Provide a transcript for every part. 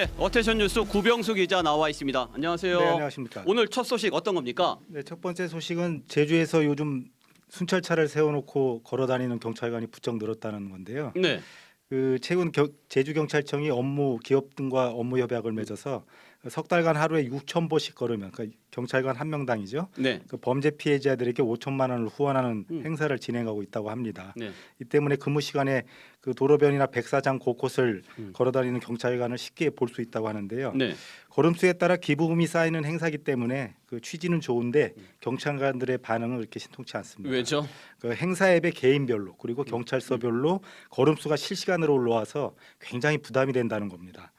네, 어텐션 뉴스 구병수 기자 나와 있습니다. 안녕하세요. 네, 안녕하십니까. 오늘 첫 소식 어떤 겁니까? 네, 첫 번째 소식은 제주에서 요즘 순찰차를 세워놓고 걸어다니는 경찰관이 부쩍 늘었다는 건데요. 네, 최근 제주경찰청이 기업 등과 업무 협약을 맺어서 석 달간 하루에 6,000보씩 걸으면 경찰관 한 명당이죠. 네, 범죄 피해자들에게 5천만 원을 후원하는 행사를 진행하고 있다고 합니다. 네. 이 때문에 근무 시간에 도로변이나 백사장 곳곳을 걸어다니는 경찰관을 쉽게 볼 수 있다고 하는데요. 네. 걸음수에 따라 기부금이 쌓이는 행사이기 때문에 취지는 좋은데 경찰관들의 반응은 그렇게 신통치 않습니다. 왜죠? 행사 앱의 개인별로 그리고 경찰서별로 걸음수가 실시간으로 올라와서 굉장히 부담이 된다는 겁니다.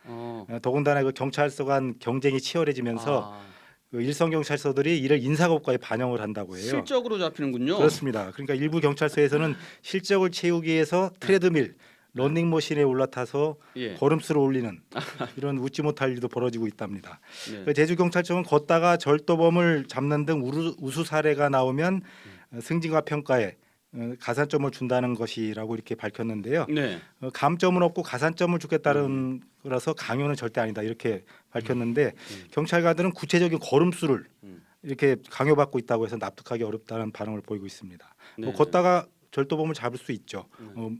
더군다나 경찰서 간 경쟁이 치열해지면서 일선 경찰서들이 이를 인사고과에 반영을 한다고 해요. 실적으로 잡히는군요. 그렇습니다. 그러니까 일부 경찰서에서는 실적을 채우기 위해서 트레드밀, 러닝머신에 올라타서 예. 걸음수를 올리는 이런 웃지 못할 일도 벌어지고 있답니다. 네. 제주경찰청은 걷다가 절도범을 잡는 등 우수 사례가 나오면 승진과 평가에 가산점을 준다는 것이라고 이렇게 밝혔는데요. 네. 감점은 없고 가산점을 주겠다는 거라서 강요는 절대 아니다 이렇게 밝혔는데 경찰관들은 구체적인 걸음수를 이렇게 강요받고 있다고 해서 납득하기 어렵다는 반응을 보이고 있습니다. 네. 걷다가 절도범을 잡을 수 있죠.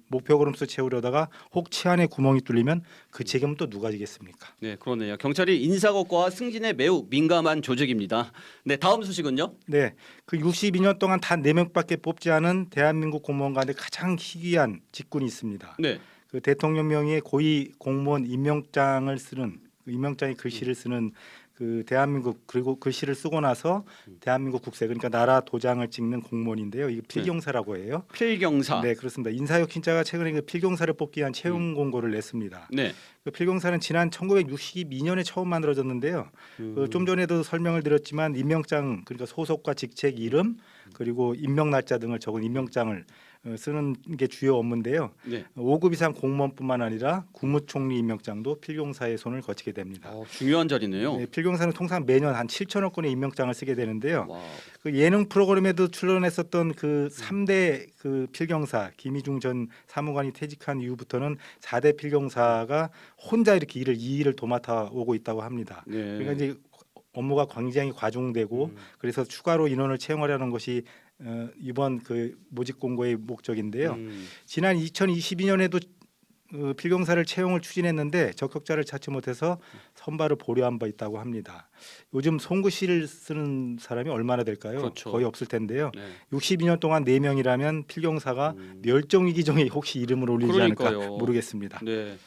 목표 걸음수 채우려다가 혹 치안에 구멍이 뚫리면 그 책임은 또 누가 지겠습니까? 네, 그러네요. 경찰이 인사고과와 승진에 매우 민감한 조직입니다. 네, 다음 소식은요? 네, 62년 동안 단 4명밖에 뽑지 않은 대한민국 공무원 가운데 가장 희귀한 직군이 있습니다. 네. 대통령 명의의 고위 공무원 임명장을 쓰는 임명장의 글씨를 쓰는 대한민국 그리고 글씨를 쓰고 나서 대한민국 국세 그러니까 나라 도장을 찍는 공무원인데요. 이게 필경사라고 해요. 필경사. 네, 그렇습니다. 인사혁신처가 최근에 필경사를 뽑기 위한 채용 공고를 냈습니다. 네. 필경사는 지난 1962년에 처음 만들어졌는데요. 좀 전에도 설명을 드렸지만 임명장 그러니까 소속과 직책 이름 그리고 임명 날짜 등을 적은 임명장을 쓰는 게 주요 업무인데요. 네. 5급 이상 공무원뿐만 아니라 국무총리 임명장도 필경사의 손을 거치게 됩니다. 중요한 자리네요. 네, 필경사는 통상 매년 한 7천억 건의 임명장을 쓰게 되는데요. 와우. 예능 프로그램에도 출연했었던 3대 필경사 김희중 전 사무관이 퇴직한 이후부터는 4대 필경사가 혼자 이렇게 이 일을 도맡아 오고 있다고 합니다. 네. 그러니까 이제 업무가 굉장히 과중되고 그래서 추가로 인원을 채용하려는 것이 이번 모집 공고의 목적인데요. 지난 2022년에도 필경사를 채용을 추진했는데 적격자를 찾지 못해서 선발을 보류한 바 있다고 합니다. 요즘 송구시를 쓰는 사람이 얼마나 될까요? 그렇죠. 거의 없을 텐데요. 네. 62년 동안 4명이라면 필경사가 멸종위기종에 혹시 이름을 올리지 않을까 그러니까요. 모르겠습니다. 네.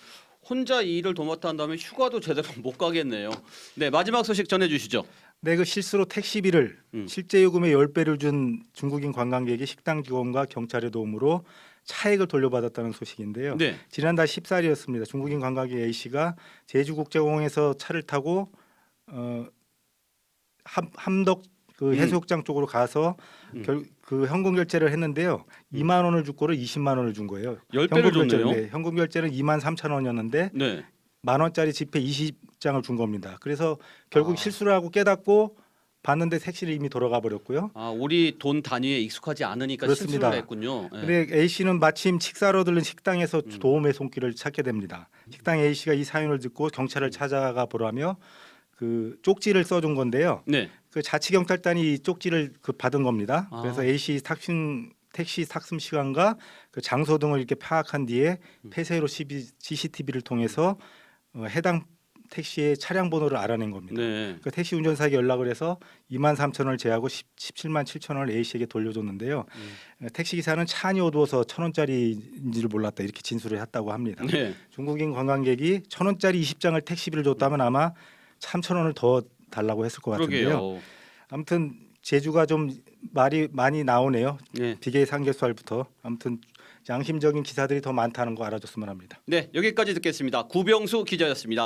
혼자 이 일을 도맡아 한다면 휴가도 제대로 못 가겠네요. 네, 마지막 소식 전해 주시죠. 네, 실수로 택시비를 실제 요금의 10배를 준 중국인 관광객이 식당 직원과 경찰의 도움으로 차액을 돌려받았다는 소식인데요. 네. 지난달 14일이었습니다. 중국인 관광객 A 씨가 제주국제공항에서 차를 타고 함덕 해수욕장 쪽으로 가서 현금 결제를 했는데요. 2만 원을 주고를 20만 원을 준 거예요. 10배를 줬네요. 네, 현금 결제는 2만 3천 원이었는데 네. 만 원짜리 지폐 20장을 준 겁니다. 그래서 결국 실수를 하고 깨닫고 봤는데 택시를 이미 돌아가 버렸고요. 우리 돈 단위에 익숙하지 않으니까 그렇습니다. 실수를 했군요. 네. 근데 A 씨는 마침 식사로 들른 식당에서 도움의 손길을 찾게 됩니다. 식당 A 씨가 이 사연을 듣고 경찰을 찾아가 보라며 쪽지를 써준 건데요. 네. 자치경찰단이 이 쪽지를 받은 겁니다. 그래서 A 씨 택시 탑승 시간과 장소 등을 이렇게 파악한 뒤에 폐쇄로 CCTV를 통해서 해당 택시의 차량 번호를 알아낸 겁니다. 네. 택시 운전사에게 연락을 해서 2만 3천 원을 제하고 17만 7천 원을 A 씨에게 돌려줬는데요. 택시 기사는 차 안이 어두워서 1,000원짜리인지를 몰랐다 이렇게 진술을 했다고 합니다. 네. 중국인 관광객이 1,000원짜리 20장을 택시비를 줬다면 아마 3,000원을 더 달라고 했을 것 같은데요. 그러게요. 아무튼 제주가 좀 말이 많이 나오네요. 네. 비계 삼겹살부터 아무튼 양심적인 기사들이 더 많다는 거 알아줬으면 합니다. 네, 여기까지 듣겠습니다. 구병수 기자였습니다.